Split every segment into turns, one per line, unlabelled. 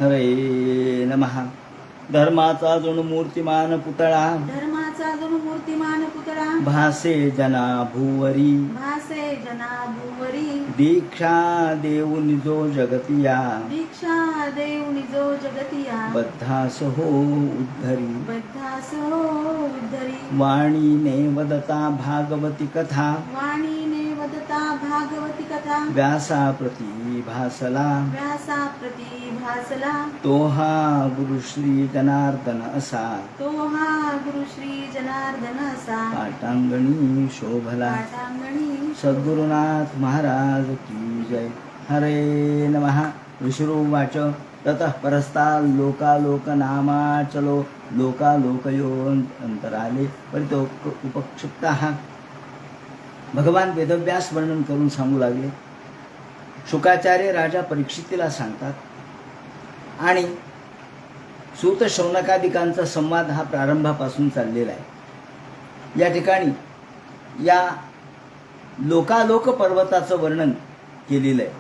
हरे नमः. धर्माचा जणू मूर्तिमान पुतळा
धर्माचा जणू मूर्तिमान पुतळा
भासे जना भुवरी
भासे जना भुवरी
दीक्षा देऊन जो जगतिया
दीक्षा देऊनि जो जगतिया
बद्धास हो उद्धरी
बद्धास हो उद्धरी
वाणीने वदता भागवती कथा
वाणीने वदता भागवती कथा
व्यासा प्रती भासला
व्यासा प्रती भासला
तो हा गुरु श्री जनार्दन असा
तो हा गुरु श्री जनार्दन असा
पाटांगणी शोभला.
पाटांगणी
सद्गुरुनाथ महाराज की जय. हरे नमः. विष्णुवाच ततः परस्ताल लोकालोक नामाचलो लोकालोकयो अंतराले परितो उपक्षिप्ताः. भगवान वेदव्यास वर्णन करून सांगू लागले. शुकाचार्य राजा परीक्षितीला सांगतात आणि सूत शौनकादिकांचा संवाद हा प्रारंभापासून चाललेला आहे. या ठिकाणी या लोकालोक पर्वताचं वर्णन केलेलं आहे.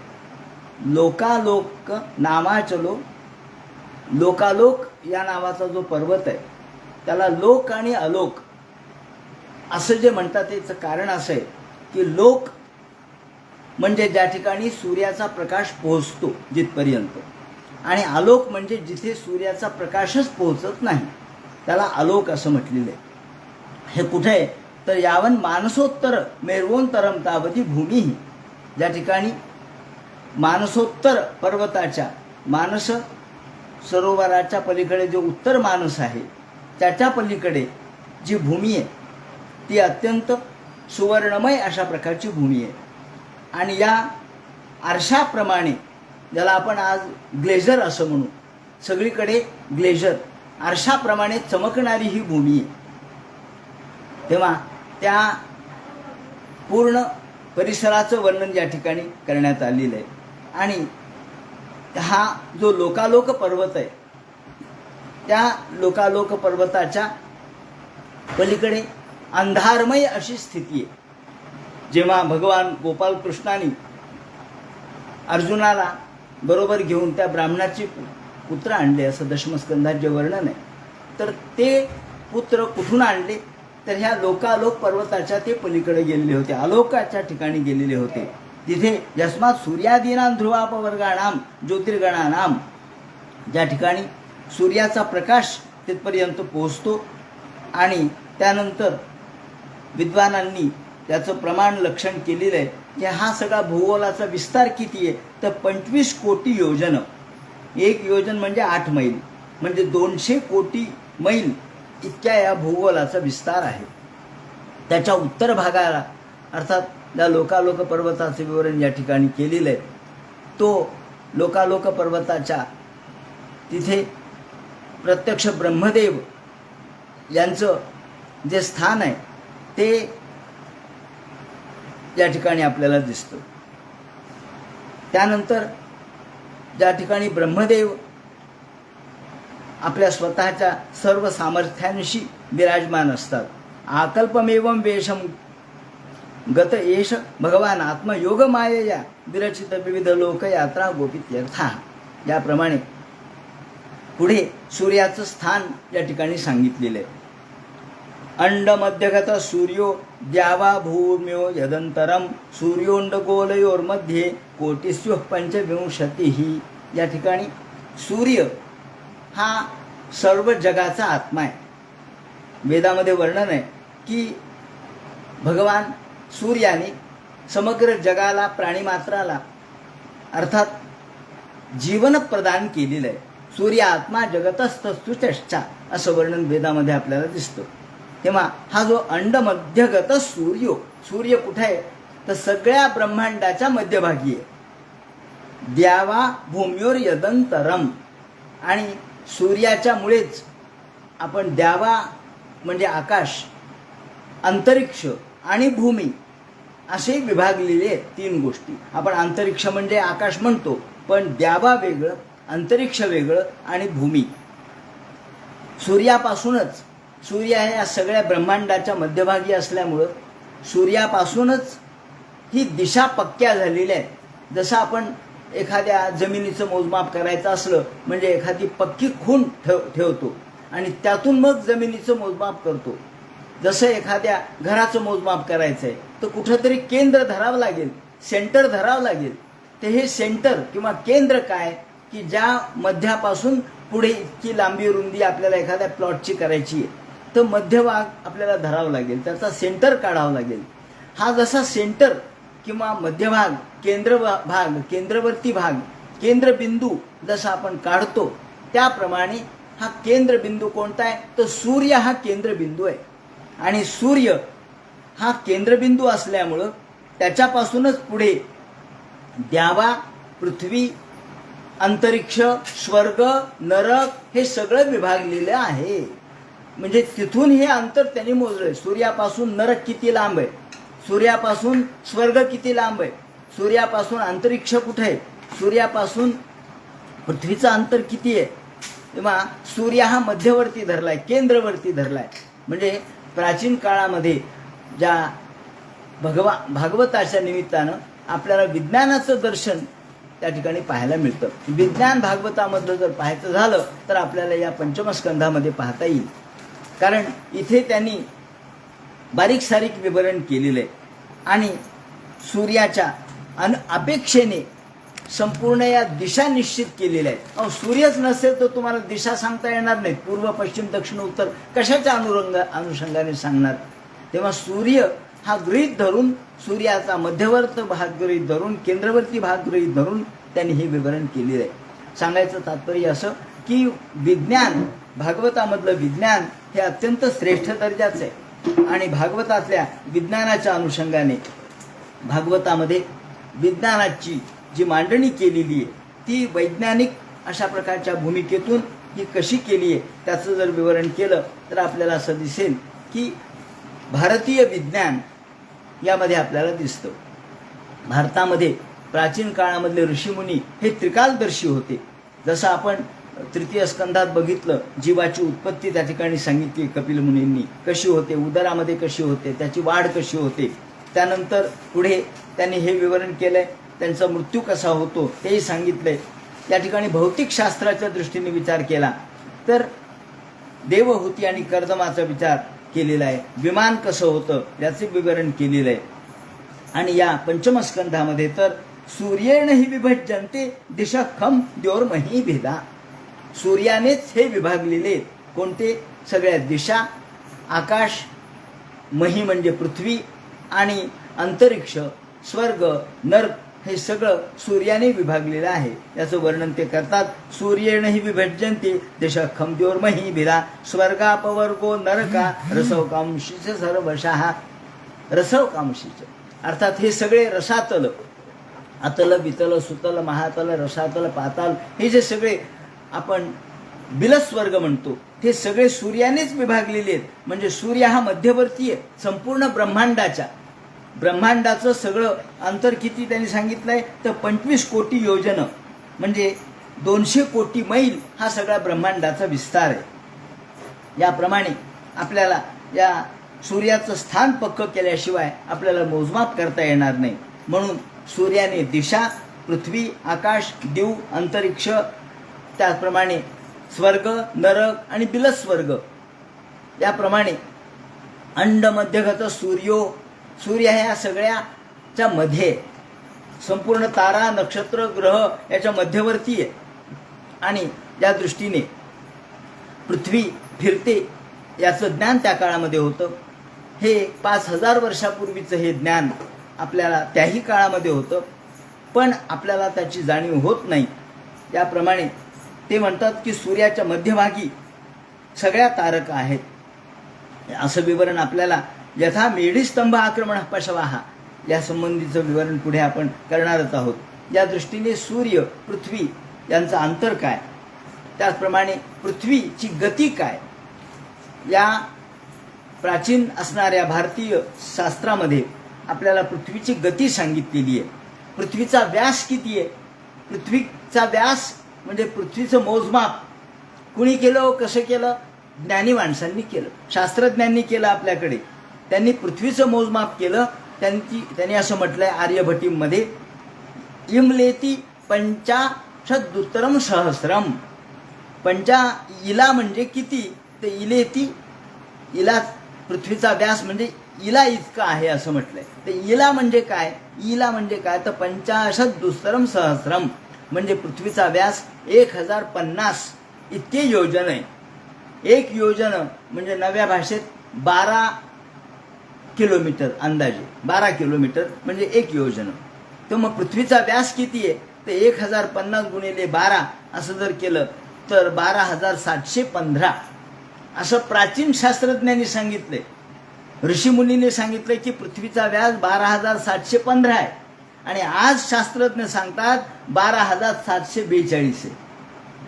लोकालोक नामाचलो, लोकालोक या नावाचा जो पर्वत आहे त्याला लोक आणि अलोक असं जे म्हणतात त्याचं कारण असं आहे की लोक म्हणजे ज्या ठिकाणी सूर्याचा प्रकाश पोहोचतो जिथपर्यंत, आणि आलोक म्हणजे जिथे सूर्याचा प्रकाशच पोहोचत नाही त्याला आलोक असं म्हटलेलं आहे. हे कुठे आहे तर यावन मानसोत्तर मेरवोंतरम तावती भूमी, ज्या ठिकाणी मानसोत्तर पर्वताच्या मानस सरोवराच्या पलीकडे जो उत्तर मानस आहे त्याच्या पलीकडे जी भूमी आहे ती अत्यंत सुवर्णमय अशा प्रकारची भूमी आहे. आणि या आरशाप्रमाणे, ज्याला आपण आज ग्लेझर असं म्हणू, सगळीकडे ग्लेझर आरशाप्रमाणे चमकणारी ही भूमी आहे. तेव्हा त्या पूर्ण परिसराचं वर्णन या ठिकाणी करण्यात आलेलं आहे. आणि हा जो लोकालोक पर्वत आहे त्या लोकालोक पर्वताच्या पलीकडे अंधारमय अशी स्थिती आहे. जेव्हा भगवान गोपालकृष्णाने अर्जुनाला बरोबर घेऊन त्या ब्राह्मणाचे पुत्र आणले असं दशमस्कंधात जे वर्णन आहे, तर ते पुत्र कुठून आणले तर ह्या लोकालोक पर्वताच्या ते पलीकडे गेलेले होते, आलोकाच्या ठिकाणी गेलेले होते. तिथे यस्मात सूर्यादीनां ध्रुवापवर्गाणाम ज्योतिर्गणानाम, ज्या ठिकाणी सूर्याचा प्रकाश तिथपर्यंत पोहोचतो. आणि त्यानंतर विद्वानांनी त्याचं प्रमाण लक्षण केलेलं आहे की हा सगळा भूगोलाचा विस्तार किती आहे तर 25 कोटी योजन. एक योजन म्हणजे 8 मैल, म्हणजे 200 कोटी मैल इतक्या या भूगोलाचा विस्तार आहे. त्याच्या उत्तर भागाला अर्थात या लोकालोक पर्वताचे विवरण या ठिकाणी केलेलं आहे. तो लोकालोक पर्वताच्या तिथे प्रत्यक्ष ब्रह्मदेव यांचं जे स्थान आहे ते या ठिकाणी आपल्याला दिसतं. त्यानंतर ज्या ठिकाणी ब्रह्मदेव आपल्या स्वतःच्या सर्व सामर्थ्यांशी विराजमान असतात. आकल्पमेवं वेशम गत एष भगवान आत्मयोग मायया विरचित विविध लोकयात्रा गोपित्यर्था. याप्रमाणे पुढे सूर्याचं स्थान या ठिकाणी सांगितलेलं आहे. अंड मध्यगत सूर्यो द्यावा भूम्यो यदंतरम सूर्योंडगोलयोर्मध्ये कोटिस्यो 25 ही. या ठिकाणी सूर्य हा सर्व जगाचा आत्मा आहे. वेदामध्ये वर्णन आहे की भगवान सूर्याने समग्र जगाला, प्राणीमात्राला अर्थात जीवन प्रदान केलेलं आहे. सूर्य आत्मा जगतस्तुचश्चा असं वर्णन वेदामध्ये आपल्याला दिसतं. तेव्हा हा जो अंडमध्यगत सूर्य कुठे आहे तर सगळ्या ब्रह्मांडाच्या मध्यभागी आहे. द्यावा भूम्योर यदंतरम, आणि सूर्याच्या मुळेच आपण द्यावा म्हणजे आकाश, अंतरिक्ष आणि भूमी असे विभागलेले 3 गोष्टी. आपण अंतरिक्ष म्हणजे आकाश म्हणतो, पण द्यावा वेगळं, अंतरिक्ष वेगळं आणि भूमी. सूर्यापासूनच, सूर्य हे या सगळ्या ब्रह्मांडाच्या मध्यभागी असल्यामुळं सूर्यापासूनच ही दिशा पक्क्या झालेल्या आहेत. जसं आपण एखाद्या जमिनीचं मोजमाप करायचं असलं म्हणजे एखादी पक्की खूण ठेवतो आणि त्यातून मग जमिनीचं मोजमाप करतो. जसं एखाद्या घराचं मोजमाप करायचं आहे तर कुठंतरी केंद्र धरावं लागेल, सेंटर धरावं लागेल. तर हे सेंटर किंवा केंद्र काय की ज्या मध्यापासून पुढे इतकी लांबी रुंदी आपल्याला एखाद्या प्लॉटची करायची आहे तर मध्यभाग आपल्याला धरावा लागेल, त्याचा सेंटर काढावा लागेल. हा जसा सेंटर किंवा मध्यभाग, केंद्रवर्ती भाग, केंद्रबिंदू जसा आपण काढतो त्याप्रमाणे हा केंद्रबिंदू कोणता आहे तर सूर्य हा केंद्रबिंदू आहे. आणि सूर्य हा केंद्रबिंदू असल्यामुळं त्याच्यापासूनच पुढे द्यावा, पृथ्वी, अंतरिक्ष, स्वर्ग, नरक हे सगळं विभागलेलं आहे. म्हणजे तिथून हे अंतर त्यांनी मोजलंय. सूर्यापासून नरक किती लांब आहे, सूर्यापासून स्वर्ग किती लांब आहे, सूर्यापासून अंतरिक्ष कुठे आहे, सूर्यापासून पृथ्वीचं अंतर किती आहे. तेव्हा सूर्य हा मध्यवर्ती धरलाय, केंद्रवर्ती धरलाय. म्हणजे प्राचीन काळामध्ये ज्या भागवताच्या निमित्तानं आपल्याला विज्ञानाचं दर्शन त्या ठिकाणी पाहायला मिळतं. विज्ञान भागवतामधलं जर पाहायचं झालं तर आपल्याला या पंचमस्कंधामध्ये पाहता येईल. कारण इथे त्यांनी बारीक सारीक विवरण केलेलं आहे आणि सूर्याच्या अपेक्षेने संपूर्ण या दिशा निश्चित केलेल्या आहेत. अहो सूर्यच नसेल तर तुम्हाला दिशा सांगता येणार नाही. पूर्व, पश्चिम, दक्षिण, उत्तर कशाच्या अनुषंगाने सांगणार. तेव्हा सूर्य हा गृहीत धरून, सूर्याचा मध्यवर्त भाग गृहीत धरून, केंद्रवर्ती भाग गृहीत धरून त्यांनी हे विवरण केलेलं आहे. सांगायचं तात्पर्य असं की विज्ञान, भागवतामधलं विज्ञान हे अत्यंत श्रेष्ठ दर्जाचं आहे. आणि भागवतातल्या विज्ञानाच्या अनुषंगाने भागवतामध्ये विज्ञानाची जी मांडणी केलेली आहे ती वैज्ञानिक अशा प्रकारच्या भूमिकेतून ही कशी केली आहे त्याचं जर विवरण केलं तर आपल्याला असं दिसेल की भारतीय विज्ञान यामध्ये आपल्याला दिसतं. भारतामध्ये प्राचीन काळामधले ऋषीमुनी हे त्रिकालदर्शी होते. जसं आपण तृतीय स्कंधात बघितलं, जीवाची उत्पत्ती त्या ठिकाणी सांगितली कपिल मुनींनी, कशी होते, उदरामध्ये कशी होते, त्याची वाढ कशी होते. त्यानंतर पुढे त्यांनी हे विवरण केलंय, त्यांचा मृत्यू कसा होतो हेही सांगितलंय. त्या ठिकाणी भौतिकशास्त्राच्या दृष्टीने विचार केला तर देवहूती आणि कर्दमाचा विचार केलेला आहे. विमान कसं होतं याचे विवरण केलेलं आहे. आणि या पंचमस्कंधामध्ये तर सूर्येण ही विभज्यन्ते दिशा खम द्योर्मही भेदा. सूर्यानेच हे विभागलेले कोणते सगळ्या दिशा, आकाश, मही म्हणजे पृथ्वी आणि अंतरिक्ष, स्वर्ग, नरक हे सगळं सूर्याने विभागलेलं आहे. याचं वर्णन ते करतात. सूर्येण ही विभज्यन्ते दिशा खम द्योर्मही भेदा स्वर्गापवर्गो नरका रसवकांशीच सर्वशः. रसवकांशीच अर्थात हे सगळे रसातल, अतल, वितल, सुतल, महातल, रसातल, पाताल हे जे सगळे आपण बिलस्वर्ग म्हणतो ते सगळे सूर्यानेच विभागलेले आहेत. म्हणजे सूर्य हा मध्यवर्ती आहे संपूर्ण ब्रह्मांडाचं सगळं अंतर किती त्यांनी सांगितलंय तर 25 कोटी योजन म्हणजे 200 कोटी मैल हा सगळा ब्रह्मांडाचा विस्तार आहे. याप्रमाणे आपल्याला या सूर्याचं स्थान पक्क केल्याशिवाय आपल्याला मोजमाप करता येणार नाही. म्हणून सूर्याने दिशा, पृथ्वी, आकाश, दिव, अंतरिक्ष, त्याचप्रमाणे स्वर्ग, नरक आणि बिलस्वर्ग याप्रमाणे अंड मध्यगत सूर्य ह्या सगळ्याच्या मध्ये संपूर्ण तारा, नक्षत्र, ग्रह याच्या मध्यवर्ती आहे. आणि या दृष्टीने पृथ्वी फिरते याचं ज्ञान त्या काळामध्ये होतं. हे 5000 वर्षापूर्वीचं हे ज्ञान आपल्याला त्याही काळामध्ये होतं पण आपल्याला त्याची जाणीव होत नाही. याप्रमाणे ते म्हणतात की सूर्याच्या मध्यभागी सगळ्या तारका आहेत. असं विवरण आपल्याला यथा मेढीस्तंभ आक्रमण पशवाहा या संबंधीचं विवरण पुढे आपण करणारच आहोत. या दृष्टीने सूर्य, पृथ्वी यांचं अंतर काय, त्याचप्रमाणे पृथ्वीची गती काय, या प्राचीन असणाऱ्या भारतीय शास्त्रामध्ये आपल्याला पृथ्वीची गती सांगितलेली आहे. पृथ्वीचा व्यास किती आहे, पृथ्वीचा व्यास म्हणजे पृथ्वीचं मोजमाप कुणी केलं, कसं केलं, ज्ञानी माणसांनी केलं, शास्त्रज्ञांनी केलं. आपल्याकडे त्यांनी पृथ्वीचं मोजमाप केलं. त्यांनी असं म्हटलंय आर्यभटीमध्ये, इमलेती पंचाशदुत्तरम सहस्रम. पंचा इला म्हणजे किती, तर इले ती इला पृथ्वीचा व्यास म्हणजे इला इतका आहे असं म्हटलंय. तर इला म्हणजे काय, इला म्हणजे काय, तर पंचाशदुत्तरम सहस्रम म्हणजे पृथ्वीचा व्यास 1050 इतके योजन आहे. एक योजन म्हणजे नव्या भाषेत 12 किलोमीटर, अंदाजे 12 किलोमीटर म्हणजे एक योजन. तर मग पृथ्वीचा व्यास किती आहे, तर 1050 गुणिले 12 असं जर केलं तर 12,715 असं प्राचीन शास्त्रज्ञांनी सांगितलंय. ऋषीमुनीने सांगितलंय की पृथ्वीचा व्यास 12,715 आहे आणि आज शास्त्रज्ञ सांगतात 12,742 आहे.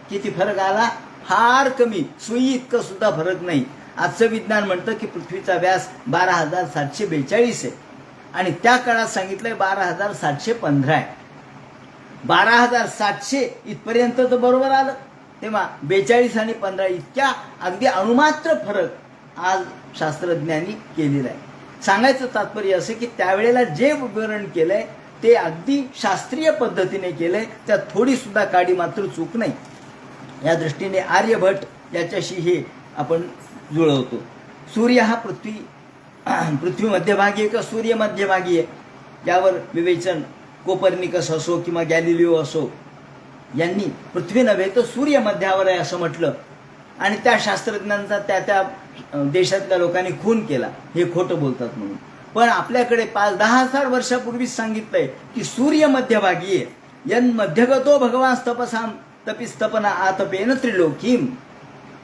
किती फरक आला, फार कमी, सुई इतकं सुद्धा फरक नाही. आजचं विज्ञान म्हणतं की पृथ्वीचा व्यास 12,742 आहे आणि त्या काळात सांगितलंय 12,715 आहे. 12,700 इथपर्यंत तर बरोबर आलं. तेव्हा 42 आणि 15 इतक्या अगदी अणुमात्र फरक आज शास्त्रज्ञांनी केलेला आहे. सांगायचं तात्पर्य असं की त्यावेळेला जे विवरण केलंय ते अगदी शास्त्रीय पद्धतीने केलंय, त्यात थोडी सुद्धा काडी मात्र चूक नाही. या दृष्टीने आर्यभट याच्याशी हे आपण जुळवतो. सूर्य हा पृथ्वी मध्यभागी आहे का सूर्य मध्यभागी आहे, यावर विवेचन कोपर्निकस असो किंवा गॅलिलिओ असो यांनी पृथ्वी नव्हे तर सूर्य मध्यावर आहे असं म्हटलं आणि त्या शास्त्रज्ञांचा त्या देशातल्या लोकांनी खून केला, हे खोटं बोलतात म्हणून. पण आपल्याकडे 5-10 हजार वर्षापूर्वीच सांगितलंय की सूर्य मध्यभागी आहे. यन मध्यगतो भगवान तपसाम तपिस्तपना आतपेन त्रिलोकीम.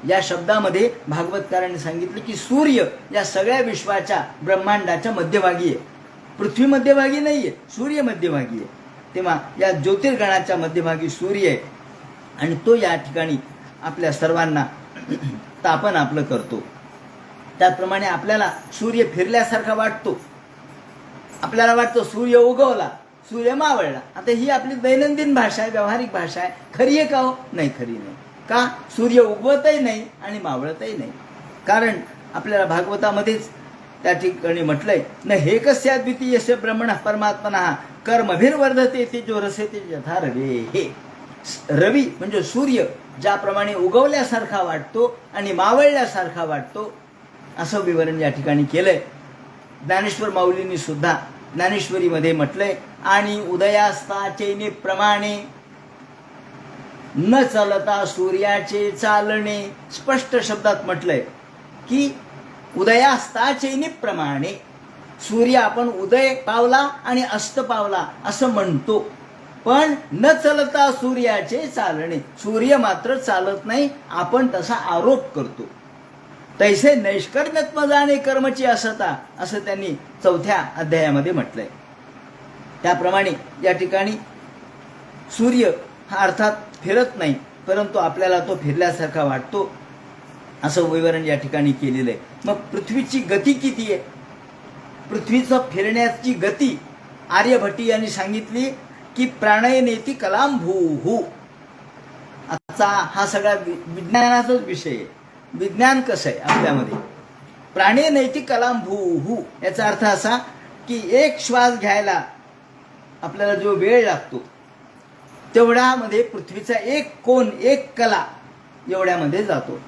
या शब्दामध्ये भागवतकारांनी सांगितलं की सूर्य या सगळ्या विश्वाच्या ब्रह्मांडाच्या मध्यभागी आहे. पृथ्वी मध्यभागी नाहीये, सूर्य मध्यभागी आहे. तेव्हा या ज्योतिर्गणाच्या मध्यभागी सूर्य आहे आणि तो या ठिकाणी आपल्या सर्वांना तापन आपलं करतो. त्याचप्रमाणे आपल्याला सूर्य फिरल्यासारखा वाटतो. आपल्याला वाटतं सूर्य उगवला, सूर्य मावळला. आता ही आपली दैनंदिन भाषा आहे, व्यावहारिक भाषा आहे. खरी आहे का हो, नाही, खरी नाही. का, सूर्य उगवतही नाही आणि मावळतही नाही. कारण आपल्याला भागवतामध्येच त्या ठिकाणी म्हटलंय न हे कस्य द्वितीयस्य ब्रह्मण परमात्मना कर्मभिर्वर्धते ते जो रसे ते यथा रवे. हे रवी म्हणजे सूर्य ज्याप्रमाणे उगवल्यासारखा वाटतो आणि मावळल्यासारखा वाटतो असं विवरण या ठिकाणी केलंय. ज्ञानेश्वर माऊलींनी सुद्धा ज्ञानेश्वरीमध्ये म्हटलंय आणि उदयास्ताचैने प्रमाणे न चालता सूर्याचे चालणे. स्पष्ट शब्दात म्हटलंय की उदयास्ताचैने प्रमाणे. सूर्य आपण उदय पावला आणि अस्त पावला असं म्हणतो, पण न चलता सूर्याचे चालणे. सूर्य मात्र चालत नाही, आपण तसा आरोप करतो. तैसे नैष्कर्म्यत्म जाणे कर्मची असता असं त्यांनी 4थ्या अध्यायामध्ये म्हटलंय. त्याप्रमाणे या ठिकाणी सूर्य हा अर्थात फिरत नाही, परंतु आपल्याला तो फिरल्यासारखा वाटतो असं विवरण या ठिकाणी केलेलं आहे. मग पृथ्वीची गती किती आहे, पृथ्वीचं फिरण्याची गती आर्यभट्टी यांनी सांगितली की प्राणयनेती कलाम भूहू. आजचा हा सगळा विज्ञानाचाच विषय आहे. विज्ञान कसं आहे आपल्यामध्ये, प्राणयनेती कलाम भूहू याचा अर्थ असा की एक श्वास घ्यायला आपल्याला जो वेळ लागतो तेवढ्यामध्ये पृथ्वीचा एक कोन, एक कला एवढ्यामध्ये जातो.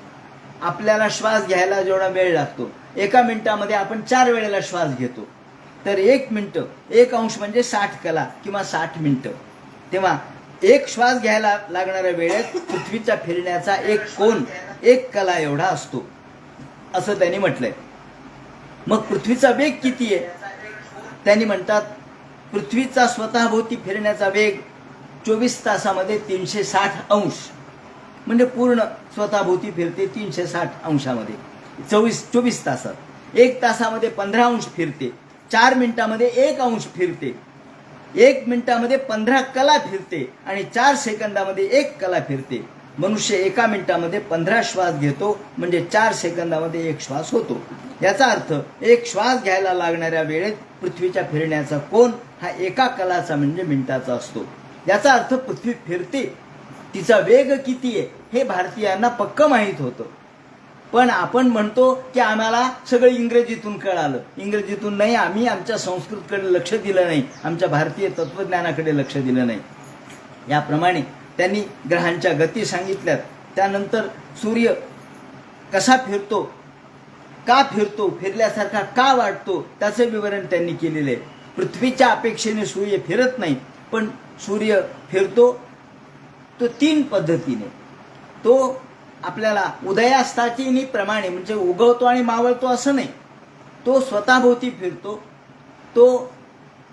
आपल्याला श्वास घ्यायला जेवढा वेळ लागतो, 1 मिनिटामध्ये आपण 4 वेळेला श्वास घेतो, तर 1 मिनिट 1 अंश म्हणजे 60 कला किंवा 60 मिनिटं. तेव्हा एक श्वास घ्यायला लागणाऱ्या वेळेत पृथ्वीच्या फिरण्याचा एक कोन, एक कला एवढा असतो असं त्यांनी म्हटलंय. मग पृथ्वीचा वेग किती आहे, त्यांनी म्हणतात पृथ्वीचा स्वतःभोवती फिरण्याचा वेग 24 तासामध्ये 360 अंश, म्हणजे पूर्ण स्वतःभोवती फिरते 360 अंशामध्ये 24 तासात. 1 तासामध्ये 15 अंश फिरते, 4 मिनिटामध्ये 1 अंश फिरते, 1 मिनिटामध्ये 15 कला फिरते आणि 4 सेकंदामध्ये 1 कला फिरते. मनुष्य 1 मिनिटामध्ये 15 श्वास घेतो, म्हणजे 4 सेकंदामध्ये 1 श्वास होतो. याचा अर्थ एक श्वास घ्यायला लागणाऱ्या वेळेत पृथ्वीच्या फिरण्याचा कोन हा 1 कलाचा म्हणजे मिनिटाचा असतो. याचा अर्थ पृथ्वी फिरते, तिचा वेग किती आहे हे भारतीयांना पक्क माहीत होतं. पण आपण म्हणतो की आम्हाला सगळं इंग्रजीतून कळालं. इंग्रजीतून नाही, आम्ही आमच्या संस्कृतकडे लक्ष दिलं नाही, आमच्या भारतीय तत्वज्ञानाकडे लक्ष दिलं नाही. याप्रमाणे त्यांनी ग्रहांच्या गती सांगितल्यात. त्यानंतर सूर्य कसा फिरतो, का फिरतो, फिरल्यासारखा का वाटतो, त्याचं विवरण त्यांनी केलेलं आहे. पृथ्वीच्या अपेक्षेने सूर्य फिरत नाही, पण सूर्य फिरतो तो 3 पद्धतीने. तो आपल्याला उदयास्ताची प्रमाणे म्हणजे उगवतो आणि मावळतो असं नाही. तो स्वतःभोवती फिरतो, तो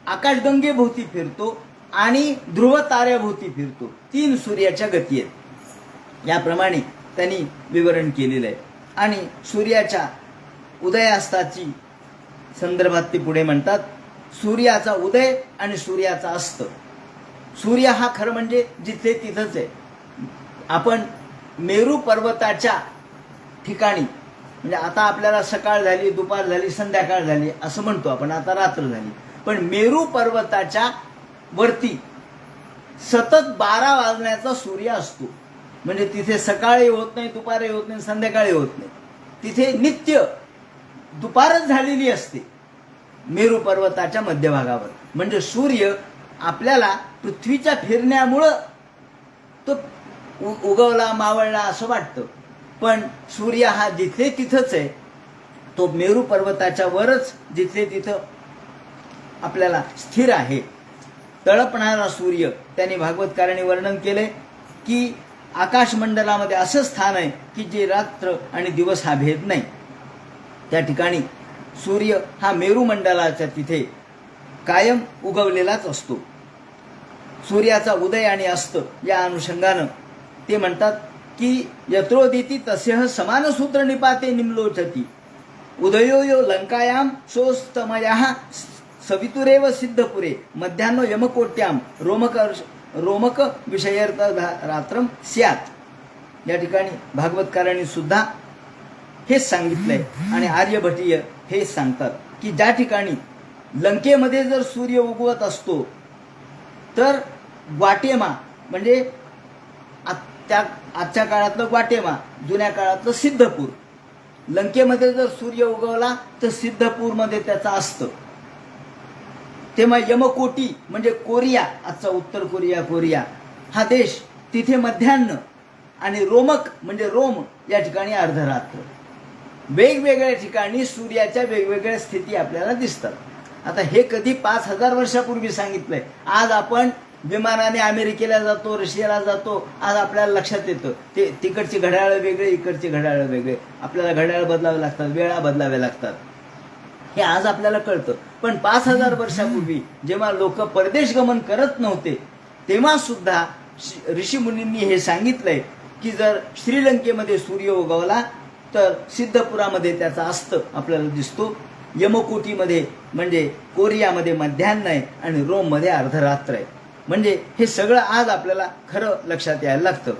आकाशगंगेभोवती फिरतो आणि ध्रुव ताऱ्याभोवती फिरतो. 3 सूर्याच्या गती आहेत. याप्रमाणे त्यांनी विवरण केलेलं आहे. आणि सूर्याच्या उदयास्ताची संदर्भात ते पुढे म्हणतात, सूर्याचा उदय आणि सूर्याचा अस्त. सूर्य हा खरं म्हणजे जिथे तिथंच आहे. आपण मेरू पर्वताच्या ठिकाणी म्हणजे आता आपल्याला सकाळ झाली, दुपार झाली, संध्याकाळ झाली असं म्हणतो आपण, आता रात्र झाली, पण मेरू पर्वताच्या वरती सतत 12 वाजण्याचा सूर्य असतो. म्हणजे तिथे सकाळी होत नाही, दुपारी होत नाही, संध्याकाळी होत नाही. तिथे नित्य दुपारच झालेली असते मेरू पर्वताच्या मध्यभागावर. म्हणजे सूर्य आपल्याला पृथ्वीच्या फिरण्यामुळं तो उगवला मावळला असं वाटतं, पण सूर्य हा जिथे तिथंच आहे. तो मेरू पर्वताच्या वरच जिथे तिथं आपल्याला स्थिर आहे. तळपणारा सूर्य त्यांनी भागवतकारांनी वर्णन केले की आकाशमंडलामध्ये असं स्थान आहे की जे रात्र आणि दिवस हा भेद नाही. त्या ठिकाणी सूर्य हा मेरू मंडलाच्या तिथे कायम उगवलेलाच असतो. सूर्याचा उदय आणि अस्त या अनुषंगानं ते म्हणतात की यत्रोदिती तस्यः समान सूत्र निपाते निम्लोचती उदयो यो लंकायाम सोस्तमयाः सवितुरेव सिद्धपुरे मध्यान्नो यमकोट्याम रोमक विषयर्थ रात्रम स्यात्. या ठिकाणी भागवतकारांनी सुद्धा हेच सांगितलंय आणि आर्यभटीय हेच सांगतात की ज्या ठिकाणी लंकेमध्ये जर सूर्य उगवत असतो तर ग्वाटेमा म्हणजे आजच्या काळातलं ग्वाटेमा, जुन्या काळातलं सिद्धपूर, लंकेमध्ये जर सूर्य उगवला तर सिद्धपूरमध्ये त्याचा असतं. तेव्हा यमकोटी म्हणजे कोरिया, आजचा उत्तर कोरिया हा देश, तिथे मध्यान्ह आणि रोमक म्हणजे रोम या ठिकाणी अर्धरात्र. वेगवेगळ्या ठिकाणी सूर्याच्या वेगवेगळ्या स्थिती आपल्याला दिसतात. आता हे कधी 5000 वर्षापूर्वी सांगितलंय. आज आपण विमानाने अमेरिकेला जातो, रशियाला जातो, आज आपल्याला लक्षात येतं ते तिकडची घड्याळं वेगळे, इकडची घड्याळं वेगळे, आपल्याला घड्याळ बदलावे लागतात, वेळा बदलाव्या लागतात, हे आज आपल्याला कळतं. पण 5000 वर्षापूर्वी जेव्हा लोक परदेश गमन करत नव्हते तेव्हा सुद्धा ऋषीमुनींनी हे सांगितलंय की जर श्रीलंकेमध्ये सूर्य उगवला तर सिद्धपुरामध्ये त्याचा अस्त आपल्याला दिसतो. यमकोटीमध्ये म्हणजे कोरियामध्ये मध्यान्ह आहे आणि रोममध्ये अर्धरात्र आहे. म्हणजे हे सगळं आज आपल्याला खरं लक्षात यायला लागतं.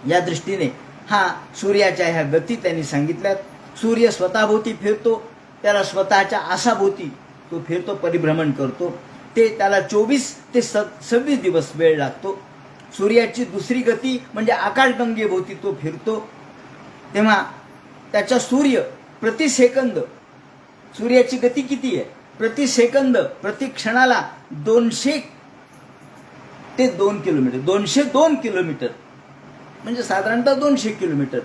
या दृष्टीने हा सूर्याच्या ह्या गती त्यांनी सांगितल्यात. सूर्य स्वतःभोवती फिरतो, त्याला स्वतःच्या आसाभोवती तो फिरतो, परिभ्रमण करतो. ते त्याला 24 ते 26 दिवस वेळ लागतो. सूर्याची दुसरी गती म्हणजे आकाशगंगेभोवती तो फिरतो. तेव्हा त्याचा सूर्य प्रति सेकंद, सूर्याची गती किती आहे? प्रति सेकंद, प्रति क्षणाला 200 ते 2 किलोमीटर, 202 किलोमीटर म्हणजे साधारणतः 200 किलोमीटर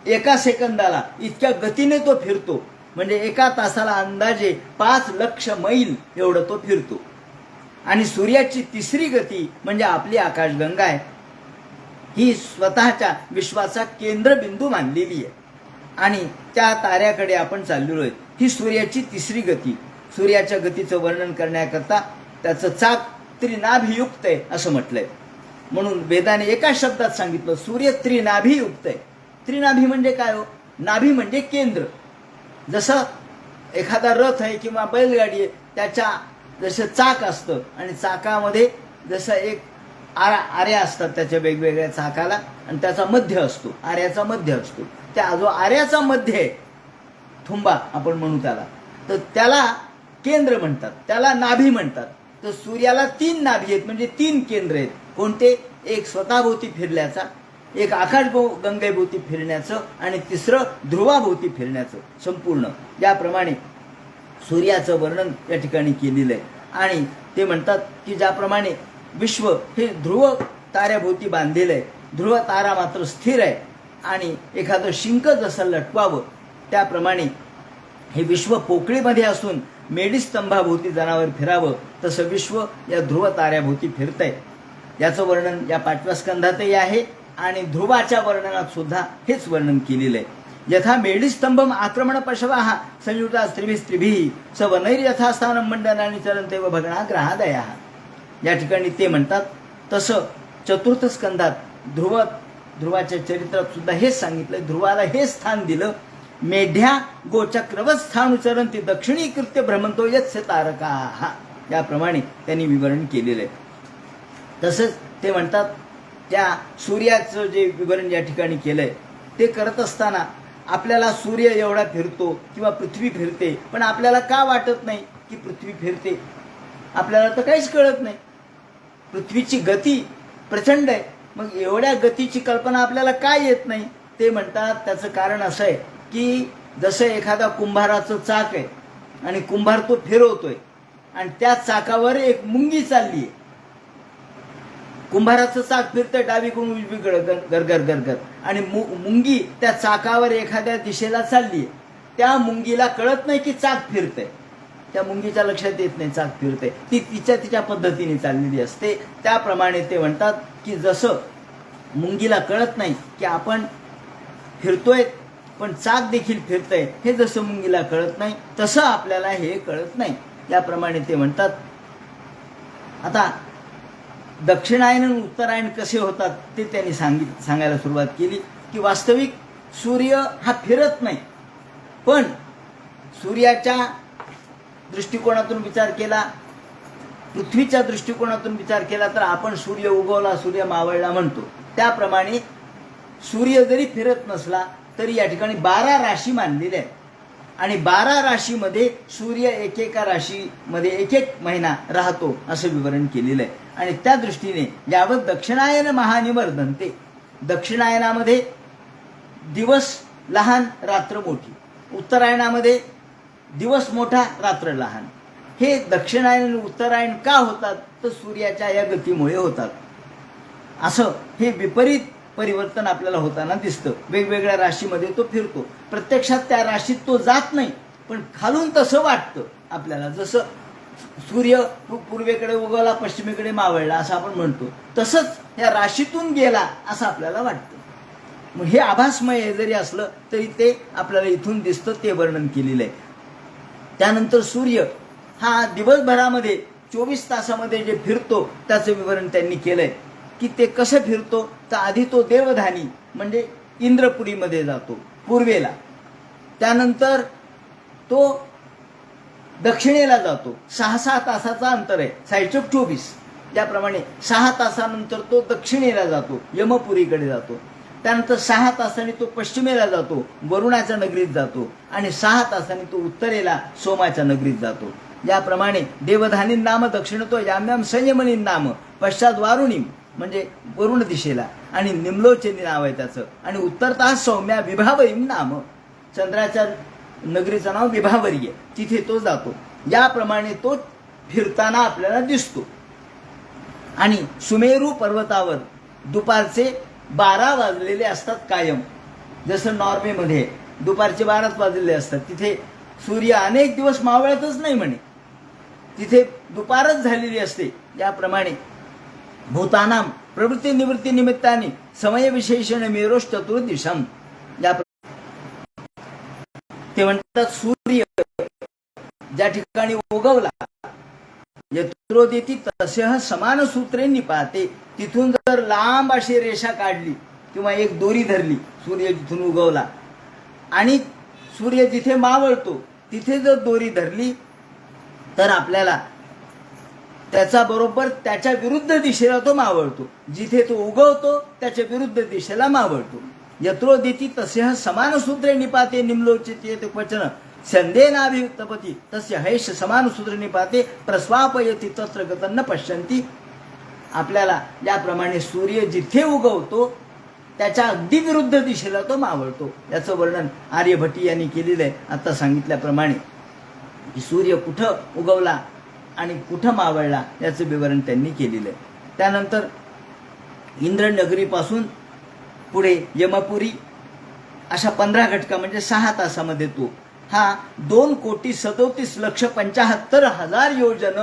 एका सेकंदाला इतक्या गतीने तो फिरतो. म्हणजे एका तासाला अंदाजे 5 लाख मैल एवढं तो फिरतो. आणि सूर्याची तिसरी गती म्हणजे आपली आकाशगंगा आहे. ही स्वतःच्या विश्वाचा केंद्रबिंदू मानलेली आहे आणि त्या ताऱ्याकडे आपण चाललेलो आहे. ही सूर्याची तिसरी गती. सूर्याच्या गतीचं वर्णन करण्याकरता त्याचं चाक त्रिनाभियुक्त आहे असं म्हटलंय. म्हणून वेदाने एका शब्दात सांगितलं, सूर्य त्रिनाभियुक्त आहे. त्रिनाभी म्हणजे काय हो? नाभी म्हणजे केंद्र. जसं एखादा रथ आहे किंवा बैलगाडी आहे, त्याच्या जसं चाक असतं आणि चाकामध्ये जसं एक आऱ्या असतात त्याच्या वेगवेगळ्या चाकाला आणि त्याचा मध्य असतो, आऱ्याचा मध्य असतो. त्या जो आऱ्याचा मध्य आहे, थुंबा आपण म्हणू त्याला, तर त्याला केंद्र म्हणतात, त्याला नाभी म्हणतात. तर सूर्याला 3 नाभी आहेत म्हणजे 3 केंद्र आहेत. कोणते? एक स्वतःभोवती फिरल्याचा, एक आकाशगंगेभोवती फिरण्याचं आणि तिसरं ध्रुवाभोवती फिरण्याचं संपूर्ण. याप्रमाणे सूर्याचं वर्णन या ठिकाणी केलेलं आहे. आणि ते म्हणतात की ज्याप्रमाणे विश्व हे ध्रुव ताऱ्याभोवती बांधलेलं आहे. ध्रुव तारा मात्र स्थिर आहे आणि एखादं शिंक जसं लटवावं त्याप्रमाणे हे विश्व पोकळीमध्ये असून मेढीस्तंभाभोवती जनावर फिरावं तसं विश्व या ध्रुव ताऱ्याभोवती फिरतंय. याचं वर्णन या 5व्या स्कंधातही आहे आणि ध्रुवाच्या वर्णनात सुद्धा हेच वर्णन केलेलं आहे. यथा मेढीस्तंभम आक्रमण पशवा संयुक्ता स्त्रिभिः स वनैर्यथास्थानं मंडनानि चरन्तेव भगणाग्रहादया. या ठिकाणी ते म्हणतात तसं चतुर्थ स्कंधात ध्रुवाच्या चरित्रात सुद्धा हेच सांगितलं. ध्रुवाला हे स्थान दिलं. मेढ्या गोचक्रवत स्थान उचरंती दक्षिणीकृत्य भ्रमंतो यत्स्य तारकाः. याप्रमाणे त्यांनी विवरण केलेलं आहे. तसंच ते म्हणतात त्या सूर्याचं जे विवरण या ठिकाणी केलंय ते करत असताना आपल्याला सूर्य एवढा फिरतो किंवा पृथ्वी फिरते, पण आपल्याला का वाटत नाही की पृथ्वी फिरते? आपल्याला तर काहीच कळत नाही. पृथ्वीची गती प्रचंड आहे, मग एवढ्या गतीची कल्पना आपल्याला काय येत नाही? ते म्हणतात त्याचं कारण असं आहे की जसं एखादा कुंभाराचं चाक आहे आणि कुंभार तो फिरवतोय आणि त्या चाकावर एक मुंगी चालली आहे. कुंभाराचं चाक फिरतंय डावीकडून उजवीकडे गरगर गरगर आणि मुंगी त्या चाकावर एखाद्या दिशेला चालली आहे. त्या मुंगीला कळत नाही की चाक फिरतंय. त्या मुंगीच्या लक्षात येत नाही चाक फिरतंय. ती तिच्या पद्धतीने चाललेली असते. त्याप्रमाणे ते म्हणतात की जसं मुंगीला कळत नाही की आपण फिरतोय पण चाक देखील फिरतंय, हे जसं मुंगीला कळत नाही तसं आपल्याला हे कळत नाही. याप्रमाणे ते म्हणतात. आता दक्षिणायन आणि उत्तरायण कसे होतात ते त्यांनी सांगायला सुरुवात केली की वास्तविक सूर्य हा फिरत नाही, पण सूर्याच्या दृष्टिकोनातून विचार केला, पृथ्वीच्या दृष्टिकोनातून विचार केला तर आपण सूर्य उगवला सूर्य मावळला म्हणतो. त्याप्रमाणे सूर्य जरी फिरत नसला तरी या ठिकाणी 12 राशी मानलेल्या आहेत आणि 12 राशीमध्ये सूर्य एकेका राशीमध्ये एक महिना राहतो असं विवरण केलेलं आहे. आणि त्या दृष्टीने यावत दक्षिणायन महानिवर्धनते, दक्षिणायनामध्ये दिवस लहान रात्र मोठी, उत्तरायणामध्ये दिवस मोठा रात्र लहान. हे दक्षिणायन आणि उत्तरायण का होतात तर सूर्याच्या या गतीमुळे होतात. असं हे विपरीत परिवर्तन आपल्याला होताना दिसतं. वेगवेगळ्या राशीमध्ये तो फिरतो, प्रत्यक्षात त्या राशीत तो जात नाही, पण खालून तसं वाटतं आपल्याला. जसं सूर्य पूर्वेकडे उगवला पश्चिमेकडे मावळला असं आपण म्हणतो, तसंच या राशीतून गेला असं आपल्याला वाटतं. मग हे आभासमय जरी असलं तरी ते आपल्याला इथून दिसतं, ते वर्णन केलेलं आहे. त्यानंतर सूर्य हा दिवसभरामध्ये 24 तासामध्ये जे फिरतो त्याचं विवरण त्यांनी केलंय की ते कसं फिरतो. तर आधी तो देवधानी म्हणजे इंद्रपुरीमध्ये जातो पूर्वेला, त्यानंतर तो दक्षिणेला जातो. 6-6 तासाचा अंतर आहे, साईडचोक 24. त्याप्रमाणे 6 तासानंतर तो दक्षिणेला जातो, यमपुरीकडे जातो. त्यानंतर 6 तासांनी तो पश्चिमेला जातो, वरुणाच्या नगरीत जातो आणि 6 तासांनी तो उत्तरेला सोमाच्या नगरीत जातो. याप्रमाणे देवधानी नाम दक्षिणतो याम्याम संयमनी नाम पश्चात वारुणी म्हणजे वरुण दिशेला आणि निम्लोचनी नाव आहे त्याचं. आणि उत्तरतः सौम्या विभावरी नाम, चंद्राच्या नगरीचं नाव विभावरी आहे, तिथे तो जातो. याप्रमाणे तो फिरताना आपल्याला दिसतो. आणि सुमेरू पर्वतावर दुपारचे 12 वाजलेले असतात कायम. जसं नॉर्वेमध्ये दुपारचे 12च वाजलेले असतात, तिथे सूर्य अनेक दिवस मावळतच नाही म्हणे, तिथे दुपारच झालेली असते. याप्रमाणे भूतानाम प्रवृत्ती निवृत्ती निमित्ताने समय विशेषण मेरोश चतुर्दिशम. या ते म्हणतात सूर्य ज्या ठिकाणी उगवला यत्रोदेती तस्य समान सूत्रे निपाते, तिथून जर लांब अशी रेषा काढली किंवा एक दोरी धरली, सूर्य जिथून उगवला आणि सूर्य जिथे मावळतो तिथे जर दोरी धरली तर आपल्याला त्याचा बरोबर त्याच्या विरुद्ध दिशेला तो मावळतो. जिथे तो उगवतो त्याच्या विरुद्ध दिशेला मावळतो. यत्रोदेती तस्य समान सूत्रे निपाते निम्लोचिते क्वचन संदेनाभितपती तस्य हैष समान सूत्र निपाते प्रस्वापयती तत्र गतन्न पश्यंती. आपल्याला याप्रमाणे सूर्य जिथे उगवतो त्याच्या अगदी विरुद्ध दिशेला तो मावळतो. याचं वर्णन आर्यभट्टी यांनी केलेलं आहे. आता सांगितल्याप्रमाणे की सूर्य कुठं उगवला आणि कुठं मावळला याचं विवरण त्यांनी केलेलं आहे. त्यानंतर इंद्रनगरीपासून पुढे यमपुरी अशा 15 घटका म्हणजे 6 तासामध्ये तो हा 2,37,75,000 योजन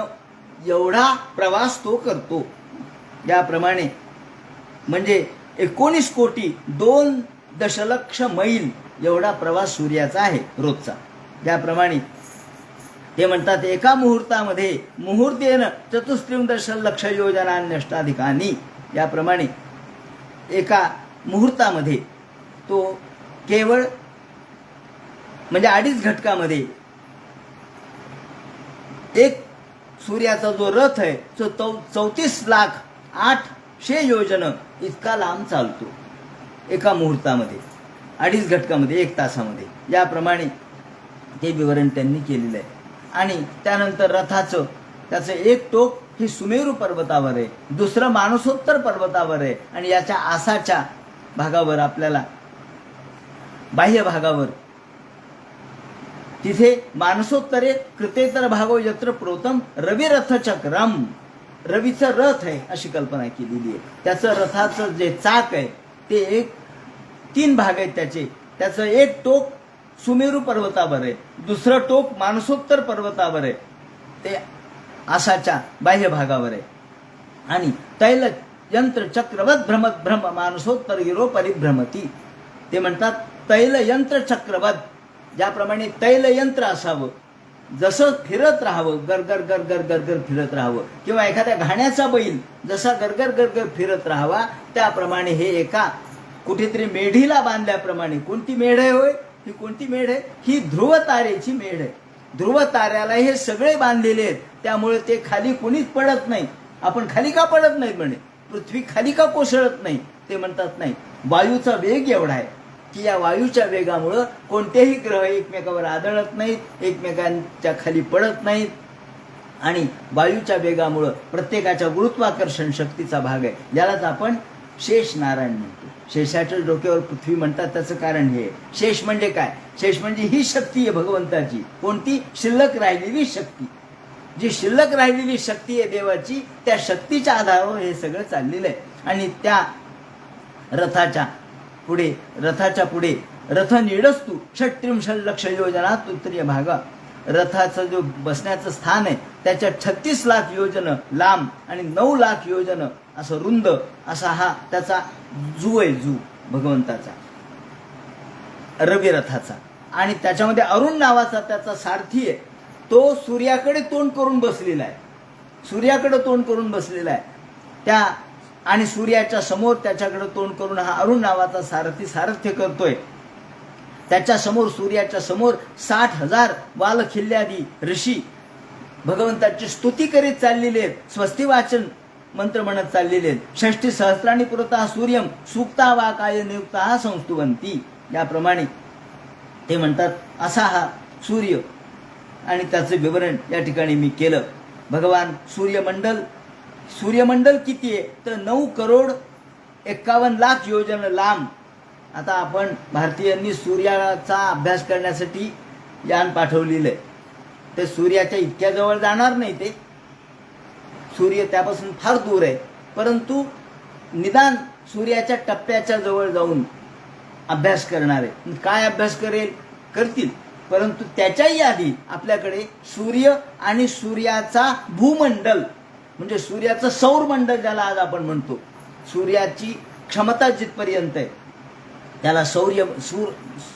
एवढा प्रवास तो करतो. याप्रमाणे म्हणजे 19 कोटी 2 दशलक्ष मैल एवढा प्रवास सूर्याचा आहे रोजचा. त्याप्रमाणे ते म्हणतात एका मुहूर्तामध्ये मुहूर्तेन 34 योजनान्यष्टाधिकानी. याप्रमाणे एका मुहूर्तामध्ये तो केवळ म्हणजे 2.5 घटकामध्ये एक सूर्याचा जो रथ आहे तो 34,08,000 योजन इतका लांब चालतो एका मुहूर्तामध्ये, 2.5 घटकामध्ये, 1 तासामध्ये. याप्रमाणे ते विवरण त्यांनी केलेलं आहे. आणि त्यानंतर रथाचं त्याचं एक टोक हे सुमेरू पर्वतावर आहे, दुसरं मानसोत्तर पर्वतावर आहे आणि याच्या आसाच्या भागावर आपल्याला बाह्य भागावर तिथे मानसोत्तरे कृतेतर भागो यत्र प्रोतम रविरथ चक्रम, रवीचं रथ आहे अशी कल्पना केलेली आहे. त्याचं रथाचं जे चाक आहे ते 3 भाग आहेत त्याचं एक टोक सुमेरू पर्वतावर आहे, दुसरं टोक मानसोत्तर पर्वतावर आहे, ते आसाच्या बाह्य भागावर आहे. आणि तैल यंत्र चक्रवत भ्रमत भ्रम मानसोत्तर गिरो परिभ्रमती. ते म्हणतात तैल यंत्र चक्रवत, ज्याप्रमाणे तैल यंत्र असावं, जसं फिरत राहावं, गरगर गरगर गरगर फिरत राहावं, किंवा एखाद्या घाण्याचा बैल जसा गरगर गरगर फिरत राहावा, त्याप्रमाणे हे एका कुठेतरी मेढीला बांधल्याप्रमाणे. कोणती मेढ आहे होय? ही कोणती मेढ आहे? ही ध्रुव तारेची मेढ आहे. ध्रुव ताऱ्याला हे सगळे बांधलेले आहेत, त्यामुळे ते खाली कोणीच पडत नाही. आपण खाली का पडत नाही म्हणे, पृथ्वी खाली का कोसळत नाही? ते म्हणतात नाही, वायूचा वेग एवढा आहे की या वायूच्या वेगामुळं कोणतेही ग्रह एकमेकावर आदळत नाहीत, एकमेकांच्या खाली पडत नाहीत. आणि वायूच्या वेगामुळं प्रत्येकाच्या गुरुत्वाकर्षण शक्तीचा भाग आहे, ज्यालाच आपण शेष नारायण म्हणतो. शेषाच्या डोक्यावर पृथ्वी म्हणतात, त्याचं कारण हे. शेष म्हणजे काय? शेष म्हणजे ही शक्ती आहे भगवंताची. कोणती? शिल्लक राहिलेली शक्ती. जी शिल्लक राहिलेली शक्ती आहे देवाची, त्या शक्तीच्या आधारावर हे सगळं चाललेलं आहे. आणि त्या रथाच्या पुढे रथ निडस्तू 36 लक्ष योजनात उत्तरीय भागा. रथाचं जो बसण्याचं स्थान आहे त्याच्या 36 लाख योजन लांब आणि 9 लाख योजन असं रुंद असा हा त्याचा जू आहे, जू भगवंताचा रविरथाचा. आणि त्याच्यामध्ये अरुण नावाचा त्याचा सारथी आहे, तो सूर्याकडे तोंड करून बसलेला आहे, सूर्याकडे तोंड करून बसलेला आहे. त्या आणि सूर्याच्या समोर त्याच्याकडे तोंड करून हा अरुण नावाचा सारथी सारथ्य करतोय. त्याच्या समोर, सूर्याच्या समोर 60,000 वालखिल्ल्यादी ऋषी भगवंताची स्तुती करीत चाललेले आहेत, स्वस्ती वाचन मंत्र म्हणत चाललेले आहेत. 60 सहस्राणी पुरता सूर्यम सूक्ता वा काय नियुक्ता संस्तुवंती. याप्रमाणे ते म्हणतात असा हा सूर्य. आणि त्याचं विवरण या ठिकाणी मी केलं. भगवान सूर्यमंडल किती आहे तर 9,51,00,000 योजन लांब. आता आपण भारतीयांनी सूर्याचा अभ्यास करण्यासाठी यान पाठवलेलं आहे. ते सूर्याच्या इतक्या जवळ जाणार नाही, ते सूर्य त्यापासून फार दूर आहे, परंतु निदान सूर्याच्या टप्प्याच्या जवळ जाऊन अभ्यास करणार आहे. काय अभ्यास करतील, परंतु त्याच्याही आधी आपल्याकडे सूर्य आणि सूर्याचा भूमंडल म्हणजे सूर्याचं सौरमंडल ज्याला आज आपण म्हणतो, सूर्याची क्षमता जिथपर्यंत आहे त्याला